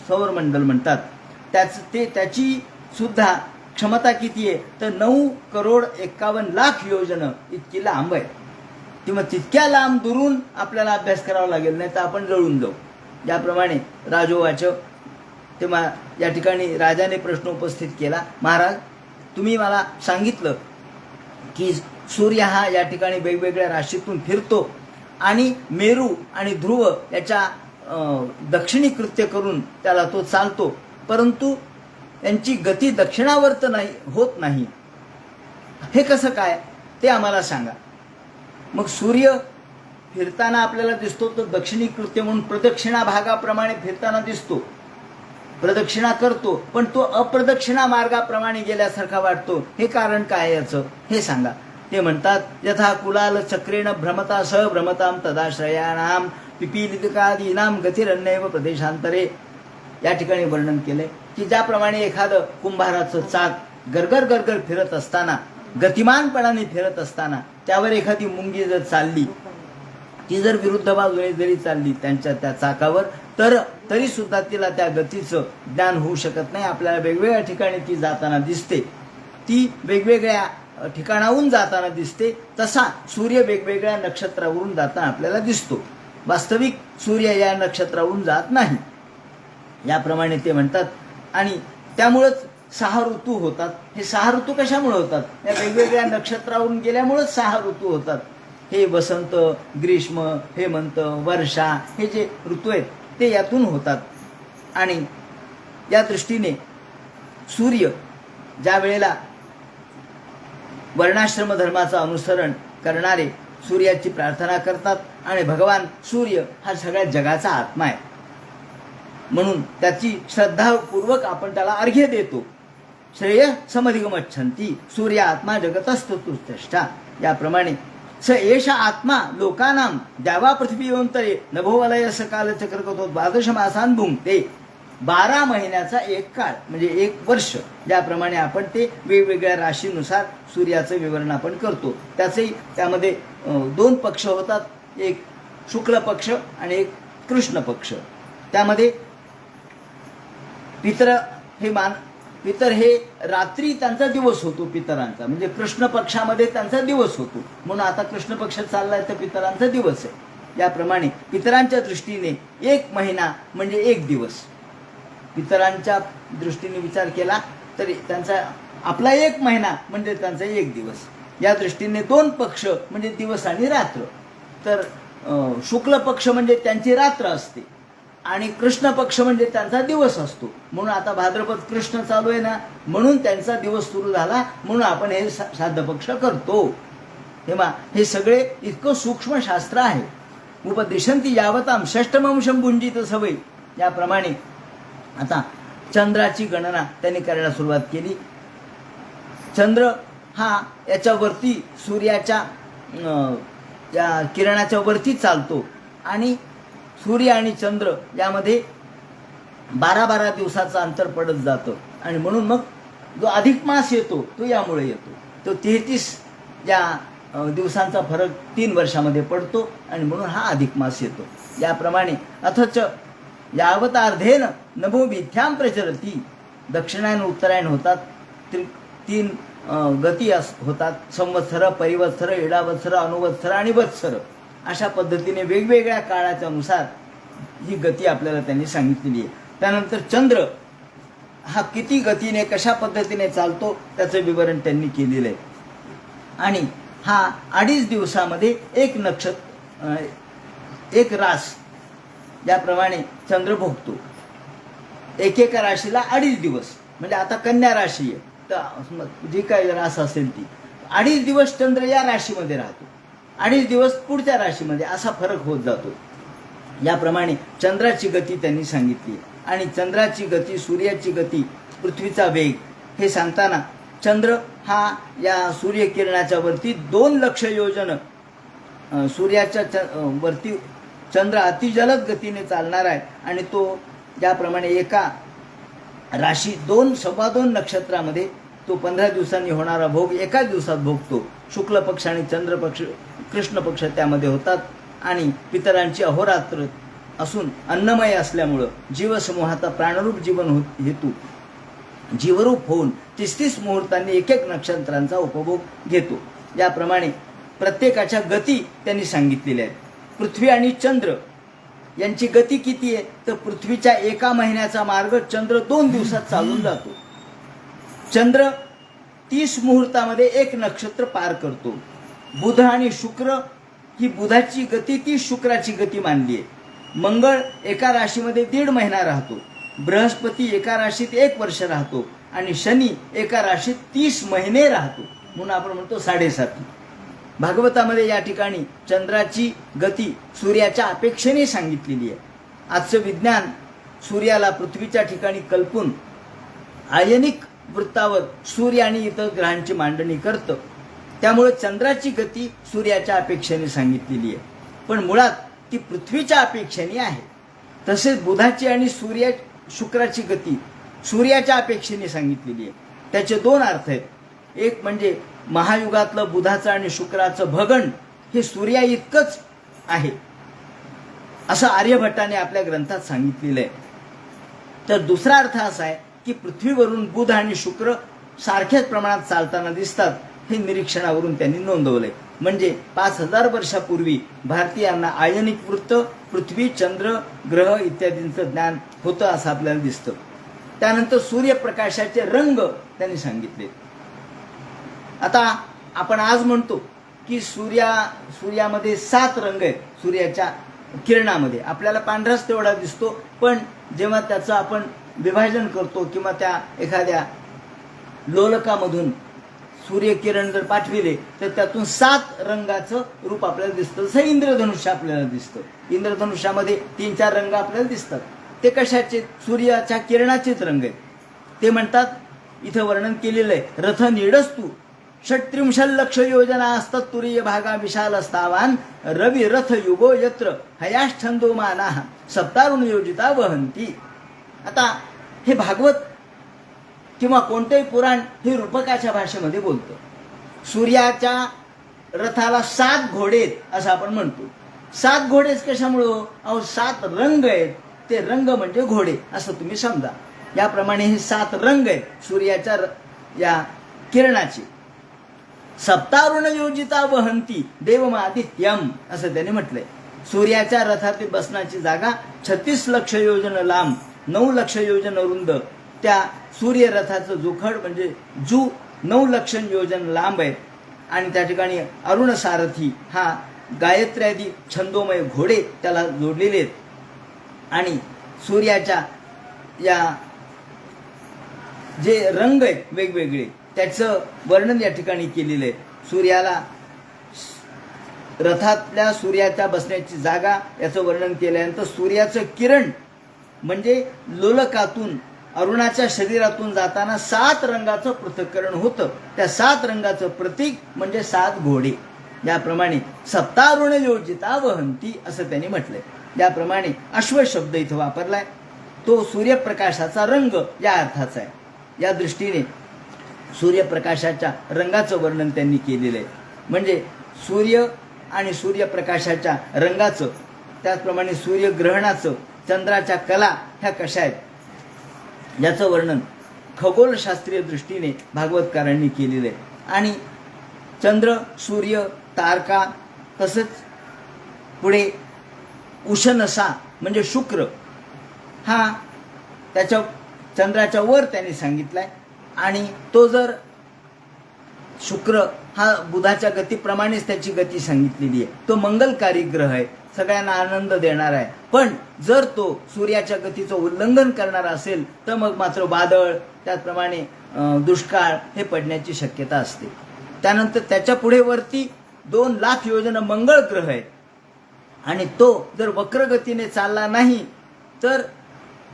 सौरमंडल म्हणतात. त्याची सुद्धा क्षमता किती आहे तर 9,51,00,000 योजन इतकी लांब आहे. किंवा तितक्या लांब दुरून आपल्याला अभ्यास करावा लागेल, नाही तर आपण जळून जाऊ. याप्रमाणे राजोवाच. तेव्हा या ठिकाणी राजाने प्रश्न उपस्थित केला, महाराज तुम्ही मला सांगितलं की सूर्य हा या ठिकाणी वेगवेगळ्या राशीतून फिरतो आणि मेरू आणि ध्रुव याच्या दक्षिणी कृत्य करून त्याला तो चालतो, परंतु त्यांची गती दक्षिणावर्त होत नाही. हे कसं काय ते आम्हाला सांगा. मग सूर्य फिरताना आपल्याला दिसतो तो दक्षिणी कृत्य म्हणून प्रदक्षिणा भागाप्रमाणे फिरताना दिसतो, प्रदक्षिणा करतो, पण तो अप्रदक्षिणा मार्गाप्रमाणे गेल्यासारखा वाटतो. हे कारण काय याचं हे सांगा. ते म्हणतात यथा कुलाल चक्रेण भ्रमता स भ्रमताम तदाश्रयाणाम पिपीलिकादीनाम गतिरन्यैव प्रदेशांतरे. या ठिकाणी वर्णन केलंय की ज्याप्रमाणे एखादं कुंभाराचं चाक गरगर गरगर फिरत असताना, गतिमानपणाने फिरत असताना त्यावर एखादी मुंगी जर चालली, ती जर विरुद्ध बाजूने जरी चालली त्यांच्या त्या चाकावर, तर तरी सुद्धा तिला त्या गतीचं ज्ञान होऊ शकत नाही. आपल्याला वेगवेगळ्या ठिकाणी ती जाताना दिसते, ती वेगवेगळ्या ठिकाणाहून जाताना दिसते. तसा सूर्य वेगवेगळ्या नक्षत्रावरून जाताना आपल्याला दिसतो. वास्तविक सूर्य या नक्षत्रावरून जात नाही, याप्रमाणे ते म्हणतात. आणि त्यामुळंच 6 ऋतू होतात. हे 6 ऋतू कशामुळे होतात? या वेगवेगळ्या नक्षत्रावरून गेल्यामुळंच 6 ऋतू होतात. हे वसंत, ग्रीष्म, हेमंत, वर्षा, हे जे ऋतू आहेत ते यातून होतात. आणि या दृष्टीने सूर्य ज्या वेळेला वर्णाश्रम धर्माचं अनुसरण करणारे सूर्याची प्रार्थना करतात आणि भगवान सूर्य हा सगळ्या जगाचा आत्मा आहे म्हणून त्याची श्रद्धापूर्वक आपण त्याला अर्घ्य देतो. श्रेय समधिगमच्छन्ति सूर्य आत्मा जगतस्तुष्टा. याप्रमाणे स एषा आत्मा लोकानां द्यावा पृथ्वीयोंतरे नभोवलय सकाल चक्रकतो द्वादश मासान् भुंक्ते. 12 महिन्याचा एक काळ म्हणजे 1 वर्ष, ज्याप्रमाणे आपण ते वेगवेगळ्या राशीनुसार सूर्याचं विवरण आपण करतो. त्यामध्ये 2 पक्ष होतात, एक शुक्ल पक्ष आणि एक कृष्ण पक्ष. त्यामध्ये पितर हे रात्री त्यांचा दिवस होतो, पितरांचा म्हणजे कृष्ण पक्षामध्ये त्यांचा दिवस होतो. म्हणून आता कृष्ण पक्ष चाललाय तर पितरांचा दिवस आहे. याप्रमाणे पितरांच्या दृष्टीने 1 महिना म्हणजे 1 दिवस. पितरांच्या दृष्टीने विचार केला तरी त्यांचा आपला 1 महिना म्हणजे त्यांचा 1 दिवस. या दृष्टीने 2 पक्ष म्हणजे दिवस आणि रात्र. तर शुक्ल पक्ष म्हणजे त्यांची रात्र असते आणि कृष्ण पक्ष म्हणजे त्यांचा दिवस असतो. म्हणून आता भाद्रपद कृष्ण चालू आहे ना, म्हणून त्यांचा दिवस सुरू झाला, म्हणून आपण हे श्राद्ध पक्ष करतो. तेव्हा हे सगळे इतकं सूक्ष्म शास्त्र आहे. उपदिशंती यावताम षष्टमंशम भुंजित सवय. याप्रमाणे आता चंद्राची गणना त्यांनी करायला सुरुवात केली. चंद्र हा याच्यावरती सूर्याच्या या किरणाच्या वरती चालतो आणि सूर्य आणि चंद्र यामध्ये 12-12 दिवसाचं अंतर पडत जातं. आणि म्हणून मग जो अधिक मास येतो तो यामुळे येतो. तो 33 या दिवसांचा फरक 3 वर्षामध्ये पडतो आणि म्हणून हा अधिक मास येतो. याप्रमाणे अथच यावतार्धेन नभो मिथ्याम प्रचरती. दक्षिणायन उत्तरायण होतात, 3 गती होतात. संवत्सर, परिवत्सर, इडावत्सर, अनुवत्सर आणि वत्सर. अशा पद्धतीने वेगवेगळ्या काळाच्या नुसार ही गती आपल्याला त्यांनी सांगितलेली आहे. त्यानंतर चंद्र हा किती गतीने कशा पद्धतीने चालतो त्याचं विवरण त्यांनी केलेलं आहे. आणि हा 2.5 दिवसामध्ये 1 नक्षत्र, 1 रास ज्याप्रमाणे चंद्र भोगतो. एकेका राशीला 2.5 दिवस. म्हणजे आता कन्या राशी आहे तर जी काही रास असेल ती 2.5 दिवस चंद्र या राशीमध्ये राहतो, 2.5 दिवस पुढच्या राशीमध्ये, असा फरक होत जातो. याप्रमाणे चंद्राची गती त्यांनी सांगितली. आणि चंद्राची गती, सूर्याची गती, पृथ्वीचा वेग हे सांगताना चंद्र हा या सूर्यकिरणाच्या वरती 2 लक्ष योजन सूर्याच्या वरती चंद्र अतिजलद गतीने चालणार आहे. आणि तो ज्याप्रमाणे एका राशी 2-2.25 नक्षत्रामध्ये तो 15 दिवसांनी होणारा भोग एकाच दिवसात भोगतो. शुक्ल पक्ष आणि चंद्र पक्ष, कृष्ण पक्ष त्यामध्ये होतात. आणि पितरांची अहोरात्र असून अन्नमय असल्यामुळं जीवसमूहाचा प्राणरूप जीवन हेतू जीवरूप होऊन 33 मुहूर्तांनी 1 नक्षत्रांचा उपभोग घेतो. याप्रमाणे प्रत्येकाच्या गती त्यांनी सांगितलेल्या आहेत. पृथ्वी आणि चंद्र यांची गती किती आहे तर पृथ्वीच्या 1 महिन्याचा मार्ग चंद्र 2 दिवसात चालून जातो. चंद्र 30 मुहूर्तामध्ये 1 नक्षत्र पार करतो. बुध आणि शुक्र ही बुधाची गती ती शुक्राची गती मानली आहे. मंगळ एका राशीमध्ये 1.5 महिना राहतो. बृहस्पती एका राशीत 1 वर्ष राहतो. आणि शनी एका राशीत 30 महिने राहतो. म्हणून आपण म्हणतो 7.5. भागवतामध्ये या ठिकाणी चंद्राची गती सूर्याच्या अपेक्षेने सांगितलेली आहे. आजचं विज्ञान सूर्याला पृथ्वीच्या ठिकाणी कल्पून आयनिक वृत्तावर सूर्य आणि इतर ग्रहांची मांडणी करतं. त्यामुळे चंद्राची गती सूर्याच्या अपेक्षेने सांगितलेली आहे, पण मुळात ती पृथ्वीच्या अपेक्षेने आहे. तसेच बुधाची आणि शुक्राची गती सूर्याच्या अपेक्षेने सांगितलेली आहे. त्याचे दोन अर्थ आहेत. एक म्हणजे महायुगातलं बुधाचं आणि शुक्राचं भगण हे सूर्या इतकंच आहे असं आर्यभट्टाने आपल्या ग्रंथात सांगितलेलं आहे. तर दुसरा अर्थ असा आहे की पृथ्वीवरून बुध आणि शुक्र सारख्याच प्रमाणात चालताना दिसतात, हे निरीक्षणावरून त्यांनी नोंदवलंय. म्हणजे 5000 वर्षापूर्वी भारतीयांना आयनिक वृत्त, पृथ्वी, चंद्र, ग्रह इत्यादींचं ज्ञान होतं असं आपल्याला दिसतं. त्यानंतर सूर्यप्रकाशाचे रंग त्यांनी सांगितले. आता आपण आज म्हणतो की सूर्यामध्ये 7 रंग आहेत. सूर्याच्या किरणामध्ये आपल्याला पांढराच तेवढा दिसतो, पण जेव्हा त्याचं आपण विभाजन करतो किंवा त्या एखाद्या लोलकामधून सूर्यकिरण जर पाठविले तर त्यातून 7 रंगाचं रूप आपल्याला दिसतं. जसं इंद्रधनुष्य आपल्याला दिसतं. इंद्रधनुष्यामध्ये 3-4 रंग आपल्याला दिसतात. ते कशाचे? सूर्याच्या किरणाचेच रंग आहेत. ते म्हणतात, इथं वर्णन केलेलं आहे, रथ निडस्तू 36 लक्ष योजना असतात तुरीय भागा विशाल असतावान रवी रथ युगो यत्र हयाश्छंदो माना सप्तारुण योजिता वहंती. आता हे भागवत किंवा कोणतेही पुराण हे रूपकाच्या भाषेमध्ये बोलतं. सूर्याच्या रथाला 7 घोडे आहेत असं आपण म्हणतो. 7 घोडेच कशामुळं? 7 रंग आहेत. ते रंग म्हणजे घोडे असं तुम्ही समजा. याप्रमाणे हे 7 रंग आहेत सूर्याच्या या किरणाचे. सप्तारुण योजिता वहंती देवमादित्यम असं त्याने म्हटलंय. सूर्याच्या रथातील बसण्याची जागा 36 लक्ष योजन लांब, 9 लक्ष योजन रुंद. त्या सूर्यरथाचं जोखड म्हणजे 9 लक्ष योजन लांब आहे. आणि त्या ठिकाणी अरुण सारथी हा गायत्र्यादी छंदोमय घोडे त्याला जोडलेले आहेत. आणि सूर्याच्या या जे रंग आहेत वेगवेगळे त्याचं वर्णन या ठिकाणी केलेलं आहे. रथातल्या सूर्याच्या बसण्याची जागा याचं वर्णन केल्यानंतर सूर्याचं किरण म्हणजे लोलकातून अरुणाच्या शरीरातून जाताना 7 रंगाचं पृथक्करण होतं. त्या 7 रंगाचं प्रतीक म्हणजे 7 घोडे. याप्रमाणे सप्तारुण योजिता वहंती असं त्यांनी म्हटलंय. याप्रमाणे अश्व शब्द इथं वापरलाय. तो सूर्यप्रकाशाचा रंग या अर्थाचा आहे. या दृष्टीने सूर्यप्रकाशाच्या रंगाचं वर्णन त्यांनी केलेलं आहे. म्हणजे सूर्य आणि सूर्यप्रकाशाच्या रंगाचं, त्याचप्रमाणे सूर्यग्रहणाचं, चंद्राच्या कला ह्या कशा आहेत याचं वर्णन खगोलशास्त्रीय दृष्टीने भागवतकारांनी केलेलं आहे. आणि चंद्र, सूर्य, तारका तसंच पुढे उशनसा म्हणजे शुक्र हा त्याच्या चंद्राच्या वर त्यांनी सांगितलाय. आणि तो जर शुक्र हा बुधाच्या गतीप्रमाणेच त्याची गती सांगितलेली आहे. तो मंगलकारी ग्रह आहे, सगळ्यांना आनंद देणार आहे. पण जर तो सूर्याच्या गतीचं उल्लंघन करणारा असेल तर मग मात्र वादळ, त्याचप्रमाणे दुष्काळ हे पडण्याची शक्यता असते. त्यानंतर त्याच्या पुढे वरती 2 लाख योजन मंगळ ग्रह आहे. आणि तो जर वक्रगतीने चालला नाही तर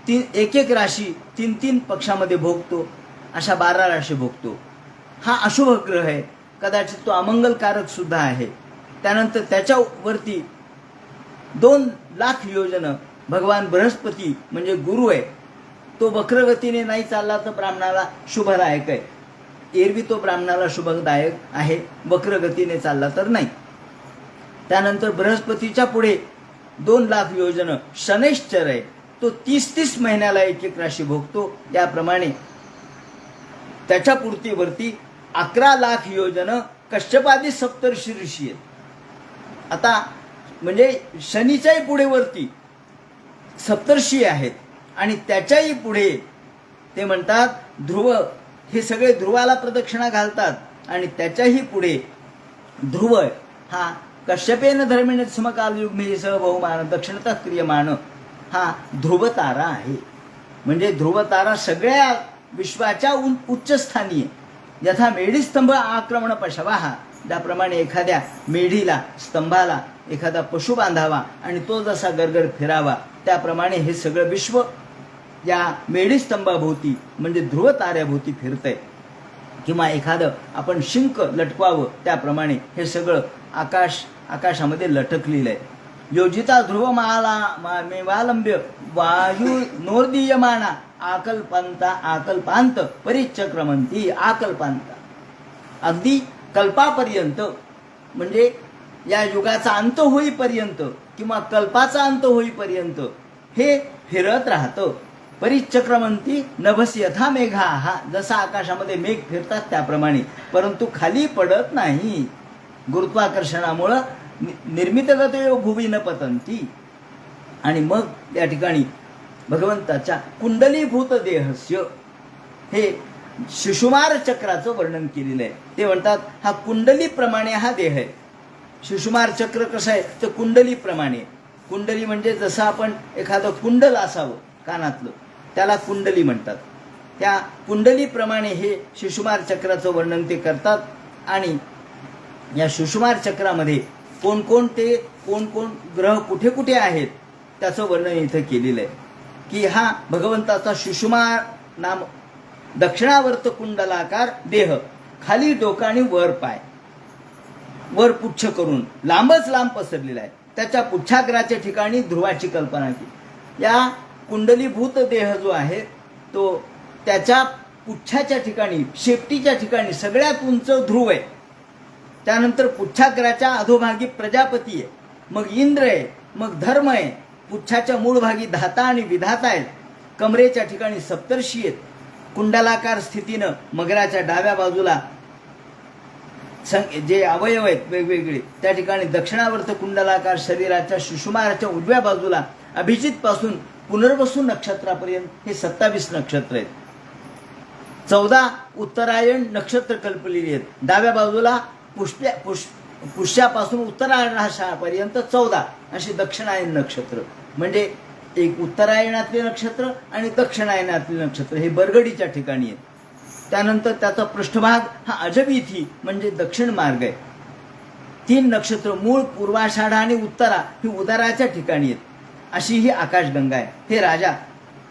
एक राशी 3 पक्षामध्ये भोगतो, अशा 12 राशी भोगतो. हा अशुभ ग्रह आहे, कदाचित तो अमंगलकारक सुद्धा आहे. त्यानंतर त्याच्यावरती 2 लाख योजन भगवान बृहस्पती म्हणजे गुरु आहे. तो वक्रगतीने नाही चालला तर ब्राह्मणाला शुभदायक आहे. एरवी तो ब्राह्मणाला शुभदायक आहे, वक्रगतीने चालला तर नाही. त्यानंतर बृहस्पतीच्या पुढे 2 लाख योजन शनैश्चर आहे. तो 30 महिन्याला एक राशी भोगतो. त्याप्रमाणे त्याच्या पूर्तीवरती 11 लाख योजन कश्यपादी सप्तर्षी ऋषी आहेत. आता म्हणजे शनीच्याही पुढे वरती सप्तर्षी आहेत. आणि त्याच्याही पुढे ते म्हणतात ध्रुव, हे सगळे ध्रुवाला प्रदक्षिणा घालतात. आणि त्याच्याही पुढे ध्रुव हा कश्यपेन धर्मेण समकालयुग्मे सह बहुमान दक्षिणता क्रियमान हा ध्रुवतारा आहे. म्हणजे ध्रुवतारा सगळ्या विश्वाच्या उच्चस्थानी आहे. यथा मेढीस्तंभ आक्रमण पशवा, ज्याप्रमाणे एखाद्या मेढीला, स्तंभाला एखादा पशु बांधावा आणि तो जसा गरगर फिरावा, त्याप्रमाणे हे सगळं विश्व या मेढीस्तंभाभोवती म्हणजे ध्रुव ताऱ्याभोवती फिरतंय. किंवा एखादं आपण शिंक लटकवावं त्याप्रमाणे हे सगळं आकाशामध्ये लटकलेलं आहे. योजिता ध्रुवमाला मेवालंब्य वायू नोर्दीयमाना आकल्पांत परिचक्रमंती आकल्पांत. अगदी कल्पापर्यंत म्हणजे या युगाचा अंत होईपर्यंत किंवा कल्पाचा अंत होईपर्यंत हे फिरत राहतं. परिचक्रमंती नभस यथा मेघा, हा जसा आकाशामध्ये मेघ फिरतात त्याप्रमाणे, परंतु खाली पडत नाही. गुरुत्वाकर्षणामुळं निर्मितगतयो भुवी न पतंती. आणि मग या ठिकाणी भगवंताच्या कुंडलीभूत देहस्य हे शिशुमार चक्राचं वर्णन केलेलं आहे. ते म्हणतात हा कुंडलीप्रमाणे हा देह आहे. शिशुमार चक्र कसं आहे तर कुंडलीप्रमाणे. कुंडली म्हणजे जसं आपण एखादं कुंडल असावं कानातलं त्याला कुंडली म्हणतात. त्या कुंडलीप्रमाणे हे शिशुमार चक्राचं वर्णन ते करतात. आणि या शिशुमार चक्रामध्ये कोणकोणते कोण ग्रह कुठे कुठे आहेत त्याचं वर्णन इथं केलेलं आहे. की हा भगवंताचा शिशुमार नाम दक्षिणावर्त कुंडलाकार देह, खाली डोकं आणि वर पाय, वर पुच्छ करून लांबच लांब पसरलेला आहे. त्याच्या पुच्छाग्राच्या ठिकाणी ध्रुवाची कल्पना केली. या कुंडलीभूत देह जो आहे तो त्याच्या पुच्छाच्या ठिकाणी शेपटीच्या ठिकाणी सगळ्यात उंच ध्रुव आहे. त्यानंतर पुच्छाग्राच्या अधोभागी प्रजापती आहे, मग इंद्र आहे, मग धर्म आहे, पुच्छाच्या मूळ भागी धाता आणि विधाता आहेत, कमरेच्या ठिकाणी सप्तर्षी आहेत. कुंडलाकार स्थितीनं मगराच्या डाव्या बाजूला जे अवयव आहेत वेगवेगळे त्या ठिकाणी दक्षिणावर्त कुंडलाकार शरीराच्या शिशुमाराच्या उजव्या बाजूला अभिजित पासून पुनर्वसू नक्षत्रापर्यंत हे 27 नक्षत्र आहेत. 14 उत्तरायण नक्षत्र कल्पलेली आहेत. डाव्या बाजूला पुष्यापासून उत्तरायणापर्यंत 14 अशी दक्षिणायन नक्षत्र. म्हणजे एक उत्तरायणातले नक्षत्र आणि दक्षिणायनातले नक्षत्र हे बरगडीच्या ठिकाणी आहेत. त्यानंतर त्याचा पृष्ठभाग हा अजवीथी म्हणजे दक्षिण मार्ग आहे. 3 नक्षत्र मूळ, पूर्वाषाढा आणि उत्तरा ही उदराच्या ठिकाणी आहेत. अशी ही आकाशगंगा आहे. हे राजा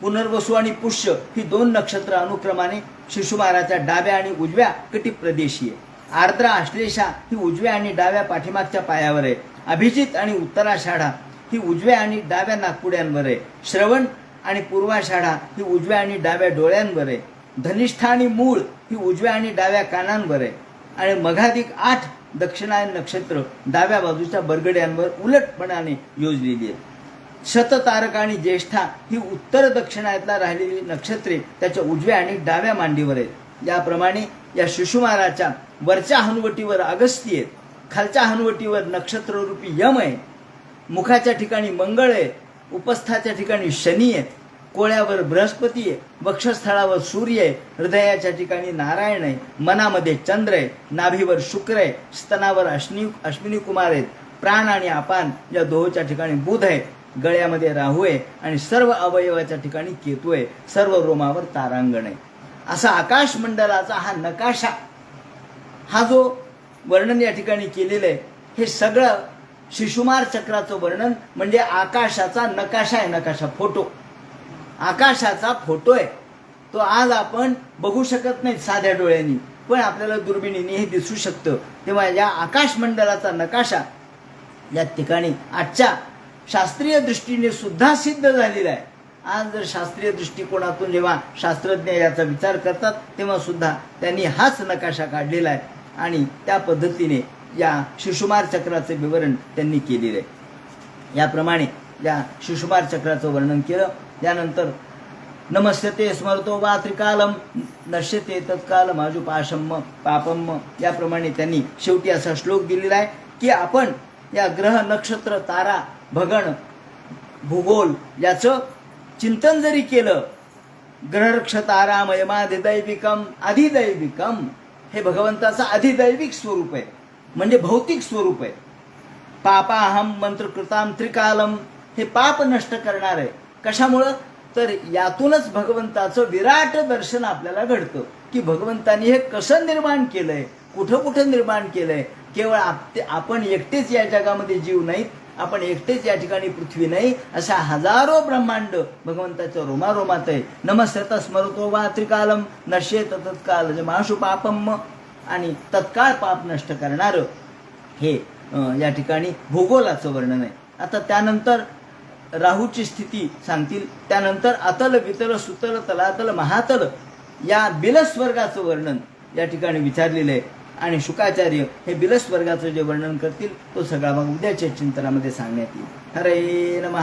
पुनर्वसू आणि पुष्य ही 2 नक्षत्र अनुक्रमाने शिशुमाराच्या डाव्या आणि उजव्या कटिप्रदेशी आहे. आर्द्रा आश्लेषा ही उजव्या आणि डाव्या पाठीमागच्या पायावर आहे. अभिजित आणि उत्तराषाढा ही उजव्या आणि डाव्या नाकपुड्यांवर आहे. श्रवण आणि पूर्वाषाढा ही उजव्या आणि डाव्या डोळ्यांवर आहे. धनिष्ठा आणि मूळ ही उजव्या आणि डाव्या कानांवर आहे. आणि मघाधिक 8 दक्षिणायन नक्षत्र डाव्या बाजूच्या बरगड्यांवर उलटपणाने योजलेली आहेत. शततारक आणि ज्येष्ठा ही उत्तर दक्षिणायतला राहिलेली नक्षत्रे त्याच्या उजव्या आणि डाव्या मांडीवर आहेत. याप्रमाणे या शिशुमाराच्या वरच्या हनुवटीवर अगस्ती आहेत, खालच्या हनुवटीवर नक्षत्ररूपी यम आहे, मुखाच्या ठिकाणी मंगळ आहे, उपस्थाच्या ठिकाणी शनी आहे, कोळ्यावर बृहस्पती आहे, वक्षस्थळावर सूर्य आहे, हृदयाच्या ठिकाणी नारायण आहे, मनामध्ये चंद्र आहे, नाभीवर शुक्र आहे, स्तनावर अश्विनी कुमार आहेत, प्राण आणि अपान या दोहोच्या ठिकाणी बुध आहे, गळ्यामध्ये राहू आहे आणि सर्व अवयवाच्या ठिकाणी केतू आहे, सर्व रोमावर तारांगण आहे. असा आकाशमंडलाचा हा नकाशा, हा जो वर्णन या ठिकाणी केलेलं आहे हे सगळं शिशुमार चक्राचं वर्णन म्हणजे आकाशाचा नकाशा आहे. नकाशा फोटो, आकाशाचा फोटो आहे. तो आज आपण बघू शकत नाही साध्या डोळ्यांनी, पण आपल्याला दुर्बिणीने हे दिसू शकतं. तेव्हा या आकाशमंडलाचा नकाशा या ठिकाणी आजच्या शास्त्रीय दृष्टीने सुद्धा सिद्ध झालेला आहे. आज जर शास्त्रीय दृष्टिकोनातून जेव्हा शास्त्रज्ञ याचा विचार करतात तेव्हा सुद्धा त्यांनी हाच नकाशा काढलेला आहे आणि त्या पद्धतीने या शिशुमार चक्राचे विवरण त्यांनी केलेले आहे. याप्रमाणे या शिशुमार चक्राचं वर्णन केलं. त्यानंतर नमस्यते स्मरतो वा त्रिकालम नश्यते तत्कालम आजुपाशम पापम याप्रमाणे त्यांनी शेवटी असा श्लोक दिलेला आहे की आपण या ग्रह नक्षत्र तारा भगण भूगोल याचं चिंतन जरी केलं, ग्रहरक्ष तारामयमाधिदैविकम अधिदैविकम हे भगवंताचं अधिदैविक स्वरूप आहे म्हणजे भौतिक स्वरूप आहे. पापाहम मंत्रकृताम त्रिकालम हे पाप नष्ट करणार आहे. कशामुळं तर यातूनच भगवंताचं विराट दर्शन आपल्याला घडतं की भगवंतानी हे कसं निर्माण केलंय, कुठं कुठं निर्माण केलंय. केवळ आपण एकटेच या जगामध्ये जीव नाहीत आपण एकटेच या ठिकाणी पृथ्वी नाही, अशा हजारो ब्रह्मांड भगवंताच्या रोमारोमात आहे. नमस्यत स्मरतो वा त्रिकालम नश्येत तत्काल महाशु पापम, आणि तत्काळ पाप नष्ट करणारं हे या ठिकाणी भूगोलाचं वर्णन आहे. आता त्यानंतर राहूची स्थिती सांगतील. त्यानंतर अतल वितल सुतल तलातल महातल या बिलस्वर्गाचं वर्णन या ठिकाणी विचारलेलं आहे. आणि शुकाचार्य हे बिलस्वर्गाचं जे वर्णन करतील तो सगळा मग उद्याच्या चिंतनामध्ये सांगण्यात येईल. हरे नमः.